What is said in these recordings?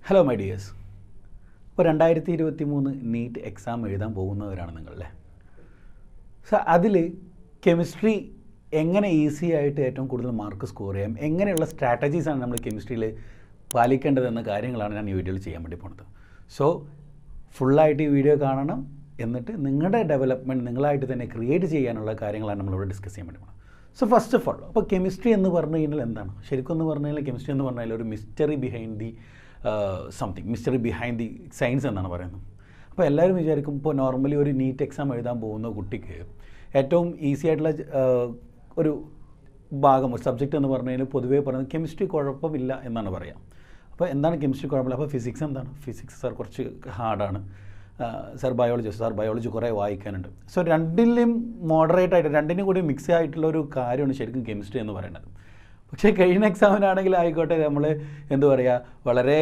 Hello my dears. ഇപ്പോൾ 2023 NEET exam എഴുതാൻ പോകുന്നവരാണ് നിങ്ങളല്ലേ. സോ അതിൽ കെമിസ്ട്രി എങ്ങനെ ഈസി ആയിട്ട് ഏറ്റവും കൂടുതൽ മാർക്ക് സ്കോർ ചെയ്യാം, എങ്ങനെയുള്ള സ്ട്രാറ്റജീസാണ് നമ്മൾ കെമിസ്ട്രിയിൽ പാലിക്കേണ്ടതെന്ന കാര്യങ്ങളാണ് ഞാൻ ഈ വീഡിയോയിൽ ചെയ്യാൻ വേണ്ടി പോകുന്നത്. സോ ഫുള്ളായിട്ട് ഈ വീഡിയോ കാണണം, എന്നിട്ട് നിങ്ങളുടെ ഡെവലപ്മെൻറ്റ് നിങ്ങളായിട്ട് തന്നെ ക്രിയേറ്റ് ചെയ്യാനുള്ള കാര്യങ്ങളാണ് നമ്മളിവിടെ ഡിസ്കസ് ചെയ്യാൻ വേണ്ടി പോകുന്നത്. സോ ഫസ്റ്റ് ഓഫ് ഓൾ, അപ്പോൾ കെമിസ്ട്രി എന്ന് പറഞ്ഞു കഴിഞ്ഞാൽ എന്താണ്? ശരിക്കും എന്ന് പറഞ്ഞു കഴിഞ്ഞാൽ കെമിസ്ട്രി എന്ന് പറഞ്ഞാൽ ഒരു mystery behind the mystery behind the science എന്നാണ് പറയുന്നത്. അപ്പോൾ എല്ലാവരും വിചാരിക്കും, ഇപ്പോൾ നോർമലി ഒരു നീറ്റ് എക്സാം എഴുതാൻ പോകുന്ന കുട്ടിക്ക് ഏറ്റവും ഈസി ആയിട്ടുള്ള ഒരു ഭാഗം, ഒരു സബ്ജക്റ്റ് എന്ന് പറഞ്ഞു കഴിഞ്ഞാൽ പൊതുവേ പറയുന്നത് കെമിസ്ട്രി കുഴപ്പമില്ല എന്നാണ് പറയുക. അപ്പോൾ എന്താണ് കെമിസ്ട്രി കുഴപ്പമില്ല? അപ്പോൾ ഫിസിക്സ് എന്താണ്? ഫിസിക്സ് സാർ കുറച്ച് ഹാർഡാണ്. സാർ ബയോളജി കുറേ വായിക്കാനുണ്ട്. സോ രണ്ടിലും മോഡറേറ്റ് ആയിട്ട്, രണ്ടിനും കൂടി മിക്സ് ആയിട്ടുള്ള ഒരു കാര്യമാണ് ശരിക്കും കെമിസ്ട്രി എന്ന് പറയുന്നത്. പക്ഷേ കഴിഞ്ഞ എക്സാമിനാണെങ്കിൽ ആയിക്കോട്ടെ, നമ്മൾ എന്താ പറയുക, വളരെ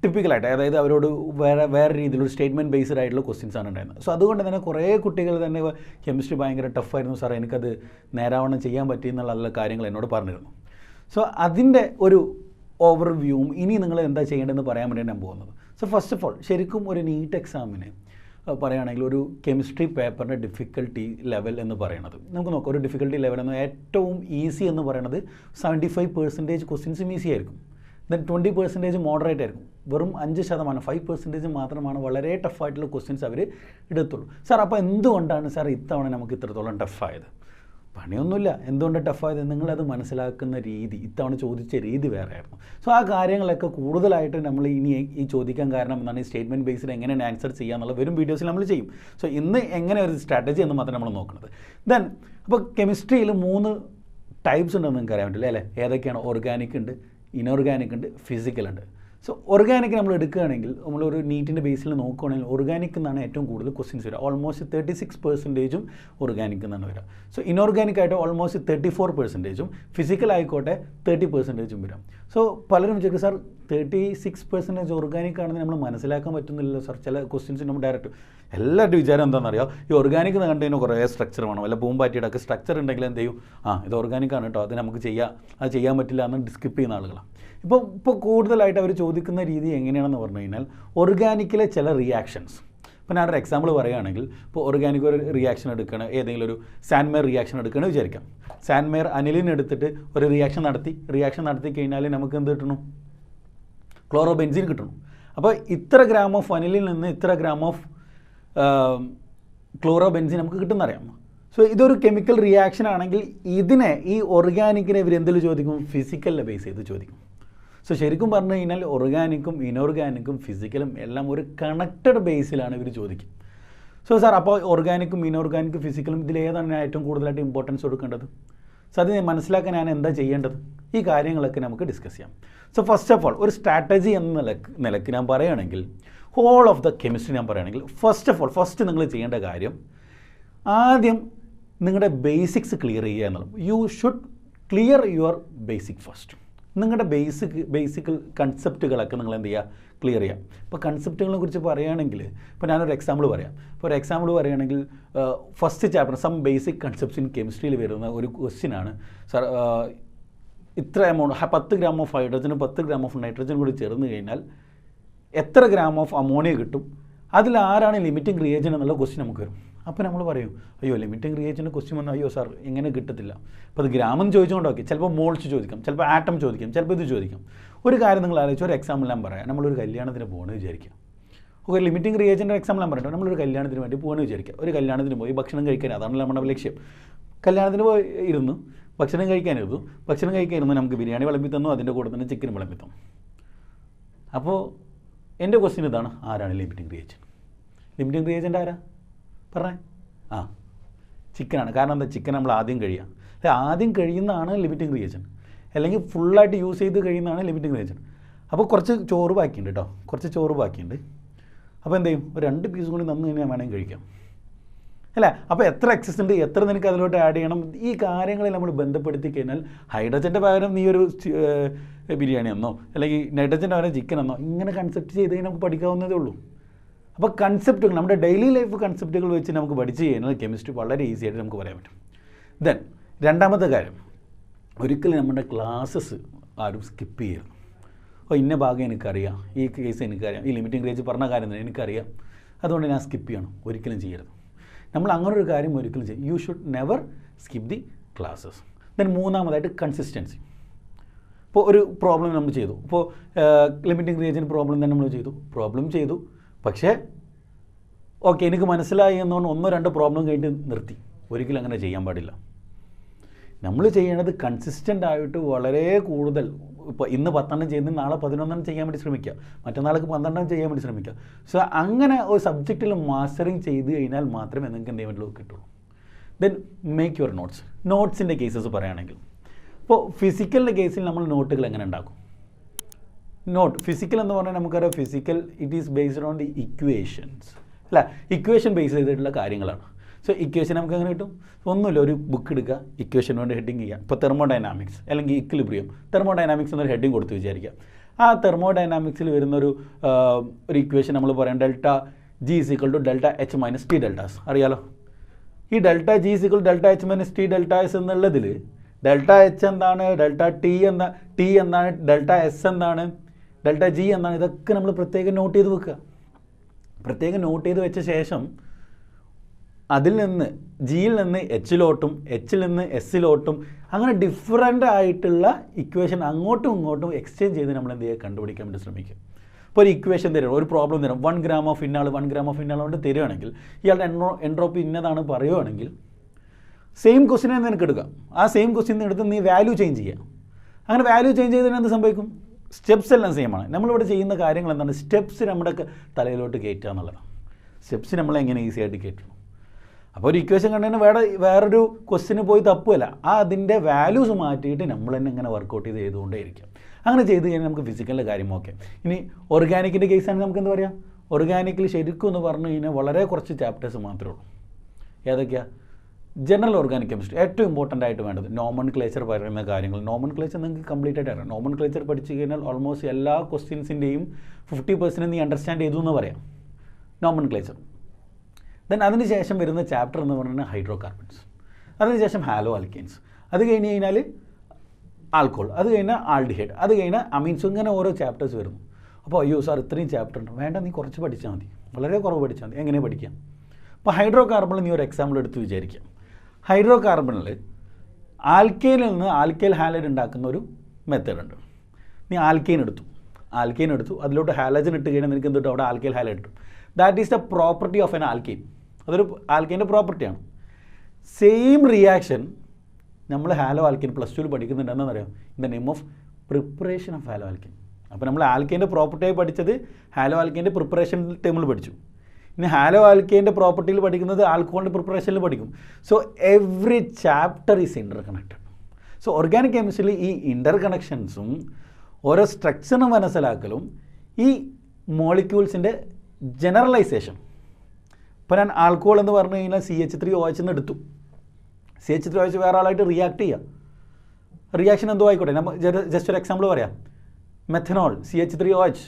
ടിപ്പിക്കലായിട്ട്, അതായത് അവരോട് വേറെ രീതിയിലൊരു സ്റ്റേറ്റ്മെൻറ്റ് ബേസ്ഡ് ആയിട്ടുള്ള ക്വസ്റ്റ്യൻസ് ആണ് ഉണ്ടായിരുന്നത്. സോ അതുകൊണ്ട് തന്നെ കുറേ കുട്ടികൾ തന്നെ കെമിസ്ട്രി ഭയങ്കര ടഫായിരുന്നു സാർ, എനിക്കത് നേരാവണ്ണം ചെയ്യാൻ പറ്റി എന്നുള്ള കാര്യങ്ങൾ എന്നോട് പറഞ്ഞിരുന്നു. സോ അതിൻ്റെ ഒരു ഓവർവ്യൂവും ഇനി നിങ്ങൾ എന്താ ചെയ്യേണ്ടതെന്ന് പറയാൻ വേണ്ടിയാണ് ഞാൻ പോകുന്നത്. സോ ഫസ്റ്റ് ഓഫ് ഓൾ, ശരിക്കും ഒരു നീറ്റ് എക്സാമിന് പറയുകയാണെങ്കിൽ ഒരു കെമിസ്ട്രി പേപ്പറിൻ്റെ ഡിഫിക്കൽട്ടി ലെവൽ എന്ന് പറയുന്നത്, നമുക്ക് നോക്കാം. ഒരു ഡിഫിക്കൽട്ടി ലെവൽ എന്ന് ഏറ്റവും ഈസി എന്ന് പറയുന്നത് 75% ക്വസ്റ്റ്യൻസും ഈസി ആയിരിക്കും. ദെൻ 20% മോഡറേറ്റ് ആയിരിക്കും. വെറും 5%, 5% മാത്രമാണ് വളരെ ടഫായിട്ടുള്ള ക്വസ്റ്റ്യൻസ് അവർ എടുത്തുള്ളൂ. സാർ അപ്പോൾ എന്തുകൊണ്ടാണ് സാർ ഇത്തവണ നമുക്ക് ഇത്രത്തോളം ടഫായത്? പണിയൊന്നുമില്ല. എന്തുകൊണ്ട് ടഫായത്? നിങ്ങളത് മനസ്സിലാക്കുന്ന രീതി, ഇത്തവണ ചോദിച്ച രീതി വേറെ ആയിരുന്നു. സോ ആ കാര്യങ്ങളൊക്കെ കൂടുതലായിട്ട് നമ്മൾ ഇനി ഈ ചോദിക്കാൻ കാരണം എന്നാണ് ഈ സ്റ്റേറ്റ്മെൻറ്റ് ബേസ്ഡ് എങ്ങനെയാണ് ആൻസർ ചെയ്യുക എന്നുള്ള വരും വീഡിയോസിൽ നമ്മൾ ചെയ്യും. സോ ഇന്ന് എങ്ങനെ ഒരു സ്ട്രാറ്റജി എന്ന് മാത്രം നമ്മൾ നോക്കുന്നത്. ദെൻ അപ്പോൾ കെമിസ്ട്രിയിൽ 3 ടൈപ്സ് ഉണ്ടെന്ന് നിങ്ങൾക്ക് അറിയാൻ പറ്റില്ല അല്ലേ? ഏതൊക്കെയാണ്? ഓർഗാനിക് ഉണ്ട്, ഇനോർഗാനിക് ഉണ്ട്, ഫിസിക്കൽ ഉണ്ട്. സോ ഓർഗാനിക് നമ്മൾ എടുക്കുകയാണെങ്കിൽ, നമ്മളൊരു നീറ്റിൻ്റെ ബേസിൽ നോക്കുകയാണെങ്കിൽ ഓർഗാനിക് എന്നാണ് ഏറ്റവും കൂടുതൽ ക്വസ്റ്റ്യൻസ് വരിക. ഓൾമോസ്റ്റ് 36% ഓർഗാനിക് എന്നാണ് വരിക. സോ ഇനോർഗാനിക് ആയിട്ട് ഓൾമോസ്റ്റ് 34%, ഫിസിക്കൽ ആയിക്കോട്ടെ 30% വരാം. സോ പലരും വിചാരിക്കും സാർ 36% ഓർഗാനിക് ആണെന്ന് നമ്മൾ മനസ്സിലാക്കാൻ പറ്റുന്നില്ലല്ലോ സാർ. ചില ക്വസ്റ്റ്യൻസ് നമ്മൾ ഡയറക്റ്റ്, എല്ലാവരുടെ വിചാരം എന്താണെന്നറിയാം, ഈ ഓർഗാനിക് എന്ന് കണ്ടു കഴിഞ്ഞാൽ കുറേ സ്ട്രക്ചർ വേണം, വല്ല പൂമ്പാറ്റിയുടെ ഒക്കെ സ്ട്രക്ചർ ഉണ്ടെങ്കിൽ എന്ത് ചെയ്യും, ഇത് ഓർഗാനിക് ആണ് കേട്ടോ, അത് നമുക്ക് അത് ചെയ്യാൻ പറ്റില്ല എന്ന് സ്കിപ്പ് ചെയ്യുന്ന ആളുകളാണ്. ഇപ്പോൾ കൂടുതലായിട്ട് അവർ ചോദിക്കുന്ന രീതി എങ്ങനെയാണെന്ന് പറഞ്ഞു കഴിഞ്ഞാൽ, ഓർഗാനിക്കിലെ ചില റിയാക്ഷൻസ്, ഇപ്പോൾ ഞാനൊരു എക്സാമ്പിൾ പറയുകയാണെങ്കിൽ, ഇപ്പോൾ ഓർഗാനിക് ഒരു റിയാക്ഷൻ എടുക്കണം, ഏതെങ്കിലും ഒരു സാൻമെയർ റിയാക്ഷൻ എടുക്കണമെന്ന് വിചാരിക്കാം. സാൻമെയർ അനിലിന് എടുത്തിട്ട് ഒരു റിയാക്ഷൻ നടത്തി കഴിഞ്ഞാൽ നമുക്ക് എന്ത് കിട്ടണം? ക്ലോറോബെൻസീൻ കിട്ടണം. അപ്പോൾ ഇത്ര ഗ്രാം ഓഫ് അനിലിൽ നിന്ന് ഇത്ര ഗ്രാം ഓഫ് ക്ലോറോബെൻസീൻ നമുക്ക് കിട്ടുന്നറിയാം. സോ ഇതൊരു കെമിക്കൽ റിയാക്ഷൻ ആണെങ്കിൽ ഇതിനെ, ഈ ഓർഗാനിക്കിനെ ഇവർ എന്തിൽ ചോദിക്കും? ഫിസിക്കലിനെ ബേസ് ചെയ്ത് ചോദിക്കും. സോ ശരിക്കും പറഞ്ഞു കഴിഞ്ഞാൽ ഓർഗാനിക്കും ഇനോർഗാനിക്കും ഫിസിക്കലും എല്ലാം ഒരു കണക്റ്റഡ് ബേസിലാണ് ഇവർ ചോദിക്കും. സോ സാർ അപ്പോൾ ഓർഗാനിക്കും ഇനോർഗാനിക്കും ഫിസിക്കലും ഇതിലേതാണ് ഞാൻ ഏറ്റവും കൂടുതലായിട്ട് ഇമ്പോർട്ടൻസ് കൊടുക്കേണ്ടത്? സോ അത് മനസ്സിലാക്കാൻ ഞാൻ എന്താ ചെയ്യേണ്ടത്? ഈ കാര്യങ്ങളൊക്കെ നമുക്ക് ഡിസ്കസ് ചെയ്യാം. സോ ഫസ്റ്റ് ഓഫ് ഓൾ, ഒരു സ്ട്രാറ്റജി എന്ന നിലയ്ക്ക് ഞാൻ പറയുകയാണെങ്കിൽ, ഹോൾ ഓഫ് ദ കെമിസ്ട്രി ഞാൻ പറയുകയാണെങ്കിൽ, ഫസ്റ്റ് നിങ്ങൾ ചെയ്യേണ്ട കാര്യം, ആദ്യം നിങ്ങളുടെ ബേസിക്സ് ക്ലിയർ ചെയ്യുക എന്നുള്ളത്. You should clear your basic first. നിങ്ങളുടെ ബേസിക് കൺസെപ്റ്റുകളൊക്കെ നിങ്ങൾ എന്ത് ചെയ്യുക? ക്ലിയർ ചെയ്യാം. ഇപ്പോൾ കൺസെപ്റ്റുകളെ കുറിച്ച് പറയുകയാണെങ്കിൽ, ഇപ്പോൾ ഞാനൊരു എക്സാമ്പിൾ പറയാം. ഇപ്പോൾ ഒരു എക്സാമ്പിൾ പറയുകയാണെങ്കിൽ, first chapter some basic concepts in കെമിസ്ട്രിയിൽ വരുന്ന ഒരു ക്വസ്റ്റ്യനാണ്, സാർ ഇത്ര എമൗണ്ട് 10 ഗ്രാം ഓഫ് ഹൈഡ്രജനും 10 ഗ്രാം ഓഫ് നൈട്രജനും കൂടി ചേർന്ന് കഴിഞ്ഞാൽ എത്ര ഗ്രാം ഓഫ് അമോണിയ കിട്ടും? അതിൽ ആരാണ് ലിമിറ്റിംഗ് റിയേജൻ എന്നുള്ള ക്വസ്റ്റ്യൻ നമുക്ക് വരും. അപ്പോൾ നമ്മൾ പറയും, അയ്യോ ലിമിറ്റിംഗ് റിയേജൻ്റെ ക്വസ്റ്റ്യൻ വന്നാൽ അയ്യോ സാർ ഇങ്ങനെ കിട്ടത്തില്ല. അപ്പോൾ അത് ഗ്രാമം ചോദിച്ചുകൊണ്ടൊക്കെ, ചിലപ്പോൾ മോൾസ് ചോദിക്കാം, ചിലപ്പോൾ ആറ്റം ചോദിക്കാം, ചിലപ്പോൾ ഇത് ചോദിക്കാം. ഒരു കാര്യം നിങ്ങൾ ആലോചിച്ച്, ഒരു എക്സാമ്പിൾ ഞാൻ പറയാം. നമ്മളൊരു കല്യാണത്തിന് പോകണമെന്ന് വിചാരിക്കുക. ഒരു ലിമിറ്റിംഗ് റിയേജൻ്റെ എക്സാമ്പിൾ ഞാൻ പറയട്ടെ. നമ്മളൊരു കല്യാണത്തിന് വേണ്ടി പോകണമെന്ന് വിചാരിക്കുക. ഒരു കല്യാണത്തിന് പോയി ഭക്ഷണം കഴിക്കാൻ, അതാണല്ലോ നമ്മുടെ ലക്ഷ്യം. കല്യാണത്തിന് പോയി ഇരുന്നു ഭക്ഷണം കഴിക്കാനിരുന്നു നമുക്ക് ബിരിയാണി വിളമ്പി തന്നു, അതിൻ്റെ കൂടെ തന്നെ ചിക്കൻ വിളമ്പി തന്നു. അപ്പോൾ എൻ്റെ ക്വസ്റ്റ്യൻ ഇതാണ്, ആരാണ് ലിമിറ്റിംഗ് റിയേജൻ്റ് ആരാ പറഞ്ഞേ? ചിക്കനാണ്. കാരണം എന്താ? ചിക്കൻ നമ്മൾ ആദ്യം കഴിയുന്നതാണ് ലിമിറ്റിംഗ് റിയേജൻ, അല്ലെങ്കിൽ ഫുള്ളായിട്ട് യൂസ് ചെയ്ത് കഴിയുന്നതാണ് ലിമിറ്റിംഗ് റിയേജൻ. അപ്പോൾ കുറച്ച് ചോറ് ബാക്കിയുണ്ട് കേട്ടോ, അപ്പോൾ എന്ത് ചെയ്യും? ഒരു 2 പീസ് കൂടി തന്നു കഴിഞ്ഞാൽ വേണമെങ്കിൽ കഴിക്കാം അല്ലേ? അപ്പോൾ എത്ര എക്സസ് ഉണ്ട്, എത്ര നിനക്ക് അതിലോട്ട് ആഡ് ചെയ്യണം, ഈ കാര്യങ്ങളിൽ നമ്മൾ ബന്ധപ്പെടുത്തി കഴിഞ്ഞാൽ ഹൈഡ്രജൻ്റെ പകരം നീ ഒരു ബിരിയാണി എന്നോ, അല്ലെങ്കിൽ നൈട്രജൻ്റെ പകരം ചിക്കൻ എന്നോ, ഇങ്ങനെ കൺസെപ്റ്റ് ചെയ്ത് കഴിഞ്ഞാൽ നമുക്ക് പഠിക്കാവുന്നതേ ഉള്ളൂ. അപ്പോൾ കൺസെപ്റ്റുകൾ, നമ്മുടെ ഡെയിലി ലൈഫ് കൺസെപ്റ്റുകൾ വെച്ച് നമുക്ക് പഠിച്ച് കഴിഞ്ഞാൽ കെമിസ്ട്രി വളരെ ഈസി ആയിട്ട് നമുക്ക് പറയാൻ പറ്റും. ദെൻ രണ്ടാമത്തെ കാര്യം, ഒരിക്കലും നമ്മുടെ ക്ലാസ്സസ് ആരും സ്കിപ്പ് ചെയ്യരുത്. ഓ ഇന്ന ഭാഗം എനിക്കറിയാം, ഈ കേസ് എനിക്കറിയാം, ഈ ലിമിറ്റിംഗ് റേഞ്ച് പറഞ്ഞ കാര്യം തന്നെ എനിക്കറിയാം, അതുകൊണ്ട് ഞാൻ സ്കിപ്പ് ചെയ്യണം. ഒരിക്കലും ചെയ്യരുത്. നമ്മൾ അങ്ങനെ ഒരു കാര്യം ഒരിക്കലും ചെയ്യും. You should never skip the classes. Then മൂന്നാമതായിട്ട് കൺസിസ്റ്റൻസി. ഇപ്പോൾ ഒരു പ്രോബ്ലം നമ്മൾ ചെയ്തു, ഇപ്പോൾ ലിമിറ്റിംഗ് റേഞ്ചിന് പ്രോബ്ലം തന്നെ നമ്മൾ ചെയ്തു, പക്ഷേ ഓക്കെ എനിക്ക് മനസ്സിലായി എന്നുകൊണ്ട് 1-2 പ്രോബ്ലം കഴിഞ്ഞിട്ട് നിർത്തി. ഒരിക്കലും അങ്ങനെ ചെയ്യാൻ പാടില്ല. നമ്മൾ ചെയ്യേണ്ടത് കൺസിസ്റ്റൻ്റ് ആയിട്ട് വളരെ കൂടുതൽ, ഇപ്പോൾ ഇന്ന് 10 ചെയ്ത് നാളെ 11 ചെയ്യാൻ വേണ്ടി ശ്രമിക്കുക, മറ്റന്നാൾക്ക് 12 ചെയ്യാൻ വേണ്ടി ശ്രമിക്കുക. സോ അങ്ങനെ ഒരു സബ്ജക്റ്റിൽ മാസ്റ്ററിങ് ചെയ്ത് കഴിഞ്ഞാൽ മാത്രമേ നിങ്ങൾക്ക് എന്ത് ചെയ്യാൻ വേണ്ടി കിട്ടുള്ളൂ. ദെൻ മേക്ക് യുവർ നോട്ട്സിൻ്റെ കേസസ് പറയുകയാണെങ്കിൽ, ഇപ്പോൾ ഫിസിക്കലിൻ്റെ കേസിൽ നമ്മൾ നോട്ടുകൾ എങ്ങനെ ഉണ്ടാക്കും? ഫിസിക്കൽ എന്ന് പറഞ്ഞാൽ നമുക്കറിയാം, physical it is based on the equations അല്ല, ഇക്വേഷൻ ബേസ് ചെയ്തിട്ടുള്ള കാര്യങ്ങളാണ്. സോ ഇക്വേഷൻ നമുക്ക് എങ്ങനെ കിട്ടും? ഒന്നുമില്ല, ഒരു ബുക്ക് എടുക്കുക, ഇക്വേഷൻ കൊണ്ട് ഹെഡിങ് ചെയ്യുക. ഇപ്പോൾ തെർമോഡൈനാമിക്സ് അല്ലെങ്കിൽ ഇക്വിലിബ്രിയം, തെർമോഡൈനാമിക്സ് എന്നൊരു ഹെഡിങ് കൊടുത്ത് വിചാരിക്കുക. ആ തെർമോഡൈനാമിക്സിൽ വരുന്നൊരു ഇക്വേഷൻ നമ്മൾ പറയാം, delta G = ΔH - T deltas. അറിയാലോ, ഈ delta G = ΔH - T deltas എന്നുള്ളതിൽ ഡെൽറ്റ എച്ച് എന്താണ്, ഡെൽറ്റ ടി എന്താണ്, ഡെൽറ്റ എസ് എന്താണ്, ഡെൽറ്റ ജി എന്താണ്, ഇതൊക്കെ നമ്മൾ പ്രത്യേകം നോട്ട് ചെയ്ത് വെക്കുക. പ്രത്യേകം നോട്ട് ചെയ്ത് വെച്ച ശേഷം അതിൽ നിന്ന് ജിയിൽ നിന്ന് എച്ചിലോട്ടും എച്ചിൽ നിന്ന് എസ്സിലോട്ടും അങ്ങനെ ഡിഫറൻ്റ് ആയിട്ടുള്ള ഇക്വേഷൻ അങ്ങോട്ടും ഇങ്ങോട്ടും എക്സ്ചേഞ്ച് ചെയ്ത് നമ്മൾ എന്ത് ചെയ്യുക, കണ്ടുപിടിക്കാൻ വേണ്ടി ശ്രമിക്കുക. ഇപ്പോൾ ഒരു ഇക്വേഷൻ തരും, ഒരു പ്രോബ്ലം തരും, 1 gram ഓഫ് ഇന്നാൾ 1 gram ഓഫ് ഇന്നാൾ കൊണ്ട് തരികയാണെങ്കിൽ, ഇയാളുടെ എൻട്രോപ്പി ഇന്നതാണ് പറയുകയാണെങ്കിൽ, സെയിം ക്വസ്റ്റിനെ തന്നെ എനിക്ക് എടുക്കാം. ആ സെയിം ക്വസ്റ്റിൻ എടുത്ത് നീ വാല്യൂ ചേഞ്ച് ചെയ്യുക. അങ്ങനെ വാല്യൂ ചേഞ്ച് ചെയ്തതിന് എന്ത് സംഭവിക്കും? സ്റ്റെപ്സ് എല്ലാം സെയിമാണ്. നമ്മളിവിടെ ചെയ്യുന്ന കാര്യങ്ങൾ എന്താണ്? സ്റ്റെപ്സ് നമ്മുടെ തലയിലോട്ട് കയറ്റുക എന്നുള്ളതാണ്. സ്റ്റെപ്സ് നമ്മൾ എങ്ങനെ ഈസി ആയിട്ട് കയറ്റണം. അപ്പോൾ ഒരു ഇക്വേഷൻ കണ്ടതിന് വേറൊരു ക്വസ്റ്റിന് പോയി തപ്പുമല്ല, അതിൻ്റെ വാല്യൂസ് മാറ്റിയിട്ട് നമ്മൾ തന്നെ ഇങ്ങനെ വർക്കൗട്ട് ചെയ്തുകൊണ്ടേ ഇരിക്കാം. അങ്ങനെ ചെയ്ത് കഴിഞ്ഞാൽ നമുക്ക് ഫിസിക്കലിൻ്റെ കാര്യം ഓക്കെ. ഇനി ഓർഗാനിക്കിൻ്റെ കേസാണെങ്കിൽ നമുക്ക് എന്താ പറയുക, ഓർഗാനിക്കിൽ ശരിക്കും എന്ന് പറഞ്ഞു കഴിഞ്ഞാൽ വളരെ കുറച്ച് ചാപ്റ്റേഴ്സ് മാത്രമേ ഉള്ളൂ. ഏതൊക്കെയാണ്? ജനറൽ ഓർഗാനിക് കെമിസ്ട്രി, ഏറ്റവും ഇമ്പോർട്ടൻ്റ് ആയിട്ട് വേണ്ടത് നോമൻക്ലേച്ചർ പറയുന്ന കാര്യങ്ങൾ. നോമൻക്ലേച്ചർ നിങ്ങൾക്ക് കംപ്ലീറ്റ് ആയിട്ട് അറിയാം. നോമൻക്ലേച്ചർ പഠിച്ചു കഴിഞ്ഞാൽ ഓൾമോസ്റ്റ് എല്ലാ ക്വസ്റ്റ്യൻസിൻ്റെയും 50% നീ അണ്ടർസ്റ്റാൻഡ് ചെയ്തു എന്ന് പറയാം, നോമൻക്ലേച്ചർ. ദെൻ അതിനുശേഷം വരുന്ന ചാപ്റ്റർ എന്ന് പറഞ്ഞാൽ ഹൈഡ്രോ കാർബൺസ്, അതിനുശേഷം ഹാലോ ആൽക്കെയിൻസ്, അത് കഴിഞ്ഞ് കഴിഞ്ഞാൽ ആൽക്കോൾ, അത് കഴിഞ്ഞാൽ ആൾഡിഹൈഡ്, അത് കഴിഞ്ഞാൽ അമീൻസ്. ഇങ്ങനെ ഓരോ ചാപ്റ്റേഴ്സ് വരുന്നു. അപ്പോൾ അയ്യോ സാർ ഇത്രയും ചാപ്റ്റർ ഉണ്ട്, വേണ്ട നീ കുറച്ച് പഠിച്ചാൽ മതി, വളരെ കുറവ് പഠിച്ചാൽ മതി. എങ്ങനെ പഠിക്കാം? അപ്പോൾ ഹൈഡ്രോ കാർബണിൽ നീ ഒരു എക്സാമ്പിൾ എടുത്ത് വിചാരിക്കാം. ഹൈഡ്രോ കാർബണിൽ ആൽക്കെയിനിൽ നിന്ന് ആൽക്കൈൽ ഹാലൈഡ് ഉണ്ടാക്കുന്ന ഒരു മെത്തേഡ് ഉണ്ട്. നീ ആൽക്കെയിൻ എടുത്തു, അതിലോട്ട് ഹാലജൻ ഇട്ട് കഴിഞ്ഞാൽ നിനക്ക് എന്തിട്ടും അവിടെ ആൽക്കൈൽ ഹാലൈഡ് കിട്ടും. That is the property of an alkane. അതൊരു ആൽക്കെയിൻ്റെ പ്രോപ്പർട്ടിയാണ്. സെയിം റിയാക്ഷൻ നമ്മൾ ഹാലോ ആൽക്കെയിൻ +2 പഠിക്കുന്നുണ്ട്. എന്താണെന്നറിയാം? In the name of preparation of haloalkane. അപ്പോൾ നമ്മൾ ആൽക്കെയിൻ്റെ പ്രോപ്പർട്ടിയായി പഠിച്ചത് ഹാലോ ആൽക്കെയിൻ്റെ പ്രിപ്പറേഷൻ ടേമിൽ പഠിച്ചു. ഇനി ഹാലോ ആൽക്കെയിൻ്റെ പ്രോപ്പർട്ടിയിൽ പഠിക്കുന്നത് ആൽക്കോളിൻ്റെ പ്രിപ്പറേഷനിൽ പഠിക്കും. So every chapter is interconnected. So organic കെമിസ്ട്രിയിൽ ഈ ഇൻ്റർ കണക്ഷൻസും ഓരോ സ്ട്രക്ചറും മനസ്സിലാക്കലും ഈ മോളിക്യൂൾസിൻ്റെ ജനറലൈസേഷൻ. ഇപ്പോൾ ഞാൻ ആൽക്കോൾ എന്ന് പറഞ്ഞു കഴിഞ്ഞാൽ CH3OH എന്ന് എടുത്തു. CH3OH വേറെ ആളായിട്ട് റിയാക്ട് ചെയ്യുക, റിയാക്ഷൻ എന്തോ ആയിക്കോട്ടെ. നമ്മൾ ജസ്റ്റ് ഒരു എക്സാമ്പിൾ പറയാം, മെഥനോൾ CH3OH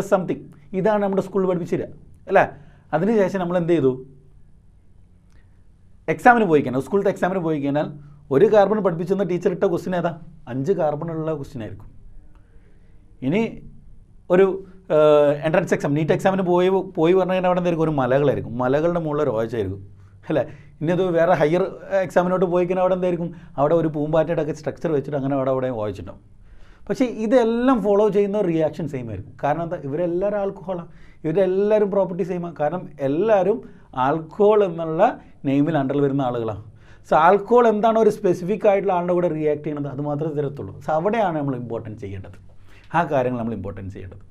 + സംതിങ്, ഇതാണ് നമ്മുടെ സ്കൂളിൽ പഠിപ്പിച്ചില്ല അല്ലേ? അതിനുശേഷം നമ്മൾ എന്ത് ചെയ്തു? എക്സാമിന് പോയി കഴിഞ്ഞാൽ, സ്കൂളിലത്തെ എക്സാമിന് പോയി കഴിഞ്ഞാൽ ഒരു കാർബൺ പഠിപ്പിച്ചെന്ന് ടീച്ചർ ഇട്ട ക്വസ്റ്റ്യൻ ഏതാ? 5 കാർബണുള്ള ക്വസ്റ്റ്യൻ ആയിരിക്കും. ഇനി ഒരു എൻട്രൻസ് എക്സാം, നീറ്റ് എക്സാമിന് പോയി പറഞ്ഞു കഴിഞ്ഞാൽ അവിടെ എന്തായിരിക്കും? ഒരു മലകളായിരിക്കും, മലകളുടെ മുകളിൽ OH ആയിരിക്കും അല്ലേ? ഇനി അത് വേറെ ഹയർ എക്സാമിനോട്ട് പോയി കഴിഞ്ഞാൽ അവിടെ എന്തായിരിക്കും? അവിടെ ഒരു പൂമ്പാറ്റയുടെ ഒക്കെ സ്ട്രക്ചർ വെച്ചിട്ട് അങ്ങനെ അവിടെ OH ഉണ്ടാവും. പക്ഷേ ഇതെല്ലാം ഫോളോ ചെയ്യുന്ന റിയാക്ഷൻ സെയിം ആയിരിക്കും. കാരണം എന്താ? ഇവരെല്ലാവരും ആൽക്കഹോളാണ്, ഇവരെല്ലാവരും പ്രോപ്പർട്ടി സെയിമാണ്. കാരണം എല്ലാവരും ആൽക്കഹോൾ എന്നുള്ള നെയിമിൽ അണ്ടറിൽ വരുന്ന ആളുകളാണ്. സോ ആൽക്കഹോൾ എന്താണ് ഒരു സ്പെസിഫിക് ആയിട്ടുള്ള ആളുടെ കൂടെ റിയാക്ട് ചെയ്യുന്നത്, അത് മാത്രമേ തരത്തുള്ളൂ. സോ അവിടെയാണ് നമ്മൾ ഇമ്പോർട്ടൻസ് ചെയ്യേണ്ടത്, ആ കാര്യങ്ങൾ നമ്മൾ ഇമ്പോർട്ടൻസ് ചെയ്യേണ്ടത്.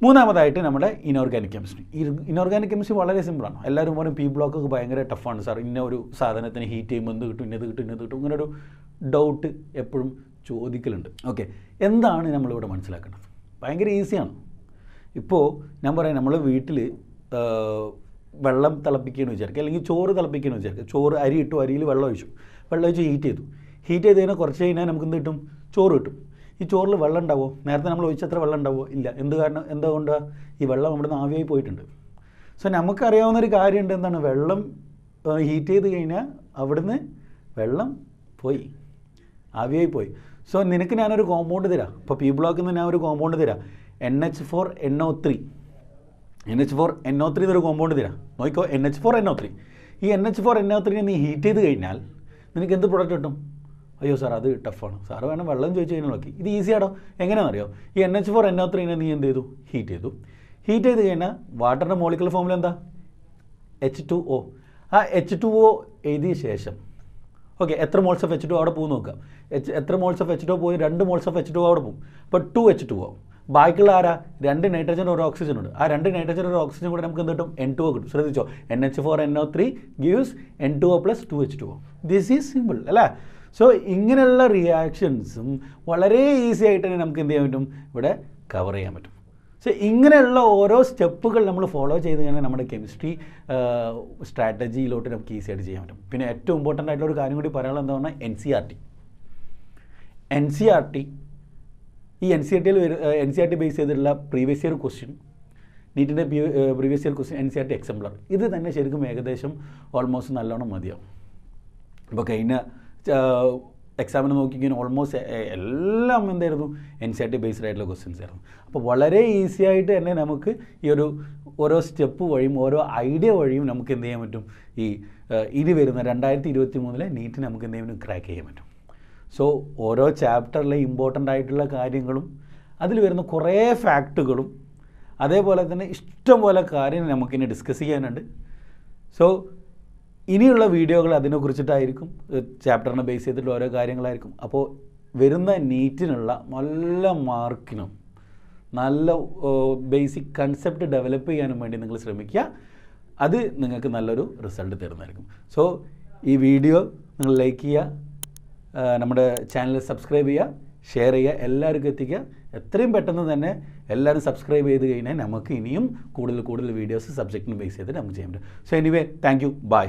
മൂന്നാമതായിട്ട് നമ്മുടെ ഇനോർഗാനിക് കെമിസ്ട്രി. ഇനോർഗാനിക് കെമിസ്ട്രി വളരെ സിമ്പിളാണ്. എല്ലാവരും പറയും P ബ്ലോക്കൊക്കെ ഭയങ്കര ടഫാണ് സാർ, ഇന്ന ഒരു സാധനത്തിന് ഹീറ്റ് ചെയ്യുമ്പോൾ എന്ത് കിട്ടും, ഇന്നത് കിട്ടും, ഇങ്ങനെ ഒരു ഡൗട്ട് എപ്പോഴും ചോദിക്കലുണ്ട്. ഓക്കെ, എന്താണ് നമ്മളിവിടെ മനസ്സിലാക്കേണ്ടത്? ഭയങ്കര ഈസിയാണ്. ഇപ്പോൾ ഞാൻ പറയാം, നമ്മൾ വീട്ടിൽ വെള്ളം തിളപ്പിക്കുകയെന്ന് വിചാരിക്കുക, അല്ലെങ്കിൽ ചോറ് തിളപ്പിക്കുകയെന്ന് വിചാരിക്കുക. ചോറ് അരി ഇട്ടു, അരിയിൽ വെള്ളം ഒഴിച്ചു ഹീറ്റ് ചെയ്ത് കഴിഞ്ഞാൽ കുറച്ച് കഴിഞ്ഞാൽ നമുക്ക് എന്ത് കിട്ടും? ചോറ് കിട്ടും. ഈ ചോറിൽ വെള്ളം ഉണ്ടാവുമോ? നേരത്തെ നമ്മൾ ഒഴിച്ചത്ര വെള്ളം ഉണ്ടാവുമോ? ഇല്ല. എന്തുകൊണ്ടാണ്? ഈ വെള്ളം അവിടെ നിന്ന് ആവിയായി പോയിട്ടുണ്ട്. സോ നമുക്കറിയാവുന്നൊരു കാര്യമുണ്ട്, എന്താണ്? വെള്ളം ഹീറ്റ് ചെയ്ത് കഴിഞ്ഞാൽ അവിടുന്ന് വെള്ളം പോയി, ആവിയായി പോയി. സോ നിനക്ക് ഞാനൊരു കോമ്പൗണ്ട് തരാം. ഇപ്പോൾ പി ബ്ലോക്കിൽ നിന്ന് ഞാൻ ഒരു കോമ്പൗണ്ട് തരാം, NH4NO3. NH4NO3 എന്നൊരു കോമ്പൗണ്ട് തരാം. നോക്കിക്കോ, NH4NO3. ഈ NH4NO3 നീ ഹീറ്റ് ചെയ്ത് കഴിഞ്ഞാൽ നിനക്ക് എന്ത് പ്രൊഡക്റ്റ് കിട്ടും? അയ്യോ സാർ അത് ടഫാണ്, സാറ് വേണം വെള്ളം ചോദിച്ചു കഴിഞ്ഞാൽ നോക്കി. ഇത് ഈസിയാണോ? എങ്ങനെയാണെന്നറിയോ? ഈ NH4NO3 നീ എന്ത് ചെയ്തു? ഹീറ്റ് ചെയ്ത് കഴിഞ്ഞാൽ വാട്ടറിൻ്റെ മോളിക്കുലർ ഫോമുല എന്താ? H2O. ആ H2O എഴുതിയ ശേഷം ഓക്കെ, എത്ര മോൾസ് ഓഫ് H2O അവിടെ പോകും നോക്കാം. എത്ര മോൾസ് ഓഫ് H2O പോയി? 2 മോൾസ് ഓഫ് H2O അവിടെ പോകും. അപ്പോൾ 2H2O. ബാക്കിയുള്ള ആരാ? 2 നൈട്രജൻ ഒരു ഓക്സിജൻ ഉണ്ട്. ആ 2 നൈട്രജൻ ഒരു ഓക്സിജൻ കൂടെ നമുക്ക് എന്ത് കിട്ടും? N2O കിട്ടും. ശ്രദ്ധിച്ചോ, NH4NO3 gives N2O plus 2H2O. This is simple അല്ലേ? സോ ഇങ്ങനെയുള്ള റിയാക്ഷൻസും വളരെ ഈസി ആയിട്ട് തന്നെ നമുക്ക് എന്ത് ചെയ്യാൻ പറ്റും? ഇവിടെ കവർ ചെയ്യാൻ പറ്റും. സോ ഇങ്ങനെയുള്ള ഓരോ സ്റ്റെപ്പുകൾ നമ്മൾ ഫോളോ ചെയ്ത് കഴിഞ്ഞാൽ നമ്മുടെ കെമിസ്ട്രി സ്ട്രാറ്റജിയിലോട്ട് നമുക്ക് ഈസി ആയിട്ട് ചെയ്യാൻ പറ്റും. പിന്നെ ഏറ്റവും ഇമ്പോർട്ടൻ്റ് ആയിട്ടുള്ള ഒരു കാര്യം കൂടി പറയാനുള്ളത് എന്താ പറഞ്ഞാൽ NCERT ബേസ് ചെയ്തിട്ടുള്ള പ്രീവിയസ് ഇയർ ക്വസ്റ്റ്യൻ, നീറ്റിൻ്റെ previous year question, NCERT exemplar, ഇത് തന്നെ ശരിക്കും ഏകദേശം ഓൾമോസ്റ്റ് നല്ലോണം മതിയാവും. ഇപ്പോൾ കഴിഞ്ഞ എക്സാമിന് നോക്കിക്കഴിഞ്ഞാൽ ഓൾമോസ്റ്റ് എല്ലാം എന്തായിരുന്നു? NCERT ബേസ്ഡ് ആയിട്ടുള്ള ക്വസ്റ്റ്യൻസ് ആയിരുന്നു. അപ്പോൾ വളരെ ഈസി ആയിട്ട് തന്നെ നമുക്ക് ഈ ഒരു ഓരോ സ്റ്റെപ്പ് വഴിയും ഓരോ ഐഡിയ വഴിയും നമുക്ക് എന്ത് ചെയ്യാൻ പറ്റും? ഇനി വരുന്ന 2023 നീറ്റിന് നമുക്ക് എന്ത് ചെയ്യാൻ പറ്റും? ക്രാക്ക് ചെയ്യാൻ പറ്റും. സോ ഓരോ ചാപ്റ്ററിലെ ഇമ്പോർട്ടൻ്റ് ആയിട്ടുള്ള കാര്യങ്ങളും അതിൽ വരുന്ന കുറേ ഫാക്റ്റുകളും അതേപോലെ തന്നെ ഇഷ്ടംപോലെ കാര്യം നമുക്കിനി ഡിസ്കസ് ചെയ്യാനുണ്ട്. സോ ഇനിയുള്ള വീഡിയോകൾ അതിനെക്കുറിച്ചിട്ടായിരിക്കും, ചാപ്റ്ററിനെ ബേസ് ചെയ്തിട്ടുള്ള ഓരോ കാര്യങ്ങളായിരിക്കും. അപ്പോൾ വരുന്ന നീറ്റിനുള്ള നല്ല മാർക്കിനും നല്ല ബേസിക് കൺസെപ്റ്റ് ഡെവലപ്പ് ചെയ്യാനും വേണ്ടി നിങ്ങൾ ശ്രമിക്കുക. അത് നിങ്ങൾക്ക് നല്ലൊരു റിസൾട്ട് തരുന്നതായിരിക്കും. സോ ഈ വീഡിയോ നിങ്ങൾ ലൈക്ക് ചെയ്യുക, നമ്മുടെ ചാനൽ സബ്സ്ക്രൈബ് ചെയ്യുക, ഷെയർ ചെയ്യുക, എല്ലാവർക്കും എത്തിക്കുക. എത്രയും പെട്ടെന്ന് തന്നെ എല്ലാവരും സബ്സ്ക്രൈബ് ചെയ്ത് കഴിഞ്ഞാൽ നമുക്ക് ഇനിയും കൂടുതൽ വീഡിയോസ് സബ്ജക്റ്റിന് ബേസ് ചെയ്തിട്ട് നമുക്ക് ചെയ്യാൻ പറ്റും. So anyway, thank you, by.